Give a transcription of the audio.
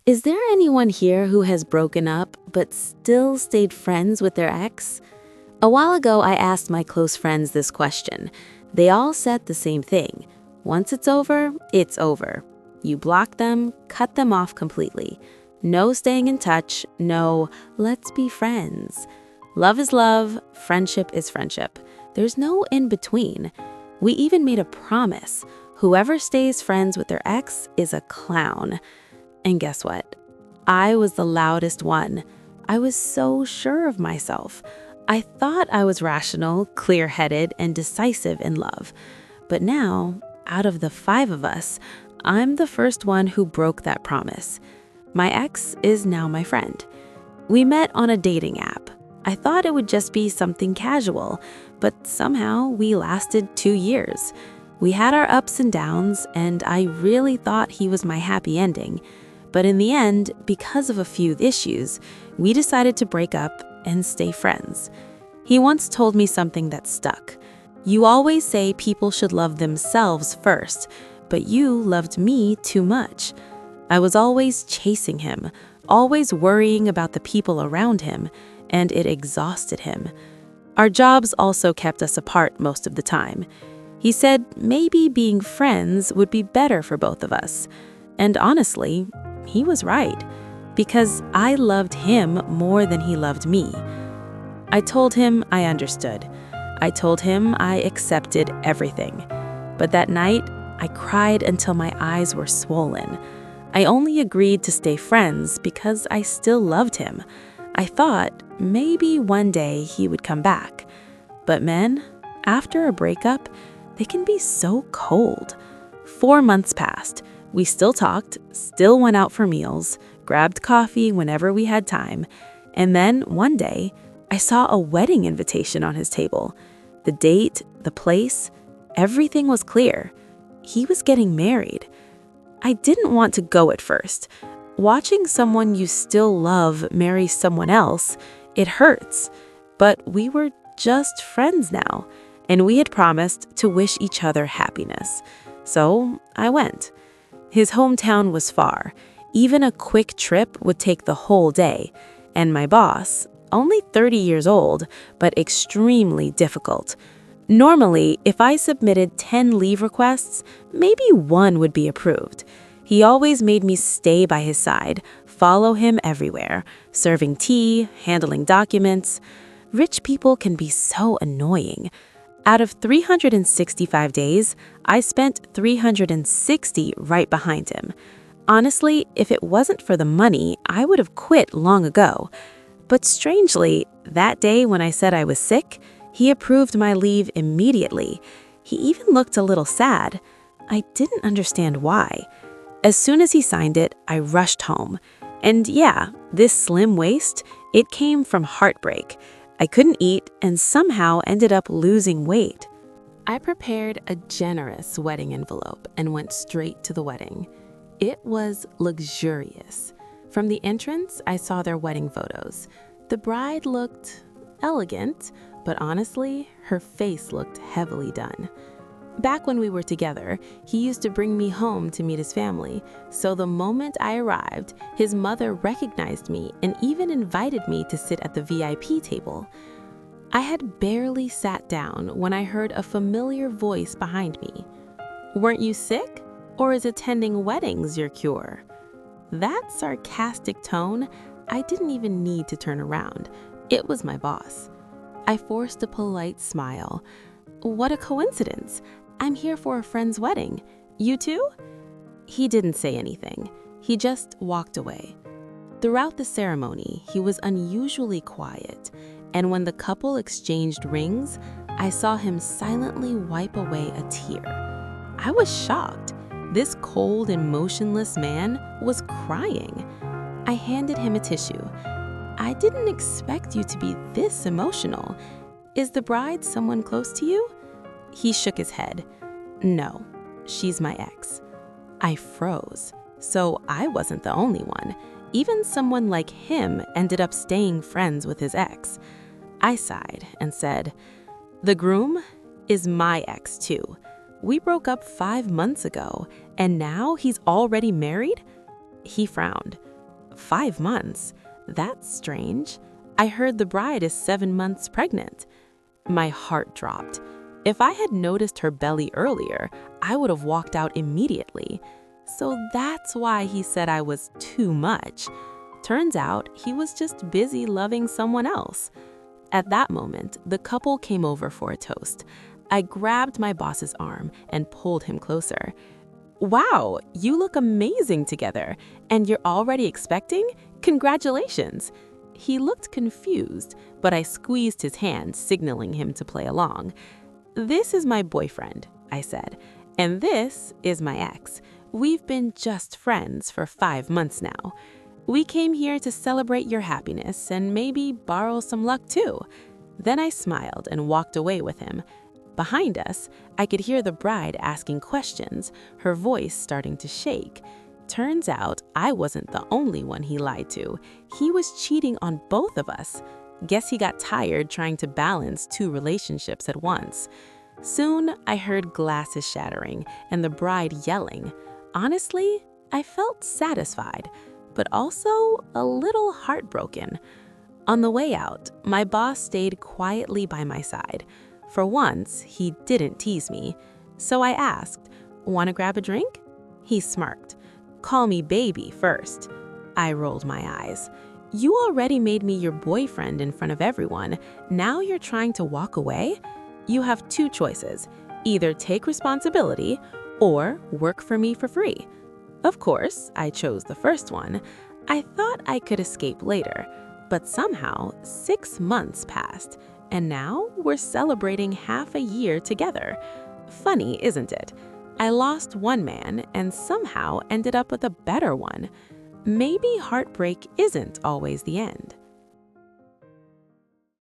Is there anyone here who has broken up but still stayed friends with their ex? A while ago, I asked my close friends this question. They all said the same thing. Once it's over, it's over. You block them, cut them off completely. No staying in touch, no, let's be friends. Love is love, friendship is friendship. There's no in between. We even made a promise. Whoever stays friends with their ex is a clown. And guess what? I was the loudest one. I was so sure of myself. I thought I was rational, clear-headed, and decisive in love. But now, out of the 5 of us, I'm the first one who broke that promise. My ex is now my friend. We met on a dating app. I thought it would just be something casual, but somehow we lasted 2 years. We had our ups and downs, and I really thought he was my happy ending. But in the end, because of a few issues, we decided to break up and stay friends. He once told me something that stuck. You always say people should love themselves first, but you loved me too much. I was always chasing him, always worrying about the people around him, and it exhausted him. Our jobs also kept us apart most of the time. He said maybe being friends would be better for both of us. And honestly, he was right, because I loved him more than he loved me. I told him I understood. I told him I accepted everything. But that night, I cried until my eyes were swollen. I only agreed to stay friends because I still loved him. I thought maybe one day he would come back. But men, after a breakup, they can be so cold. 4 months passed. We still talked, still went out for meals, grabbed coffee whenever we had time. And then one day, I saw a wedding invitation on his table. The date, the place, everything was clear. He was getting married. I didn't want to go at first. Watching someone you still love marry someone else, it hurts. But we were just friends now, and we had promised to wish each other happiness. So I went. His hometown was far. Even a quick trip would take the whole day. And my boss, only 30 years old, but extremely difficult. Normally, if I submitted 10 leave requests, maybe 1 would be approved. He always made me stay by his side, follow him everywhere, serving tea, handling documents. Rich people can be so annoying. Out of 365 days, I spent 360 right behind him. Honestly, if it wasn't for the money, I would have quit long ago. But strangely, that day when I said I was sick, he approved my leave immediately. He even looked a little sad. I didn't understand why. As soon as he signed it, I rushed home. And yeah, this slim waist, it came from heartbreak. I couldn't eat and somehow ended up losing weight. I prepared a generous wedding envelope and went straight to the wedding. It was luxurious. From the entrance, I saw their wedding photos. The bride looked elegant, but honestly, her face looked heavily done. Back when we were together, he used to bring me home to meet his family. So the moment I arrived, his mother recognized me and even invited me to sit at the VIP table. I had barely sat down when I heard a familiar voice behind me. "Weren't you sick? Or is attending weddings your cure?" That sarcastic tone, I didn't even need to turn around. It was my boss. I forced a polite smile. "What a coincidence. I'm here for a friend's wedding. You too?" He didn't say anything. He just walked away. Throughout the ceremony, he was unusually quiet, and when the couple exchanged rings, I saw him silently wipe away a tear. I was shocked. This cold and motionless man was crying. I handed him a tissue. "I didn't expect you to be this emotional. Is the bride someone close to you?" He shook his head. "No, she's my ex." I froze. So I wasn't the only one. Even someone like him ended up staying friends with his ex. I sighed and said, "The groom is my ex too. We broke up 5 months ago, and now he's already married?" He frowned. 5 months? That's strange. I heard the bride is 7 months pregnant. My heart dropped. If I had noticed her belly earlier, I would have walked out immediately. So that's why he said I was too much. Turns out he was just busy loving someone else. At that moment, the couple came over for a toast. I grabbed my boss's arm and pulled him closer. Wow, you look amazing together, and you're already expecting? Congratulations! He looked confused, but I squeezed his hand, signaling him to play along. This is my boyfriend, I said, and this is my ex. We've been just friends for 5 months now. We came here to celebrate your happiness and maybe borrow some luck too. Then I smiled and walked away with him. Behind us, I could hear the bride asking questions, her voice starting to shake. Turns out I wasn't the only one he lied to. He was cheating on both of us. Guess he got tired trying to balance 2 relationships at once. Soon, I heard glasses shattering and the bride yelling. Honestly, I felt satisfied, but also a little heartbroken. On the way out, my boss stayed quietly by my side. For once, he didn't tease me. So I asked, "Want to grab a drink?" He smirked. "Call me baby first." I rolled my eyes. You already made me your boyfriend in front of everyone. Now you're trying to walk away? You have 2 choices. Either take responsibility or work for me for free. Of course, I chose the first one. I thought I could escape later, but somehow 6 months passed, and now we're celebrating half a year together. Funny, isn't it? I lost one man and somehow ended up with a better one. Maybe heartbreak isn't always the end.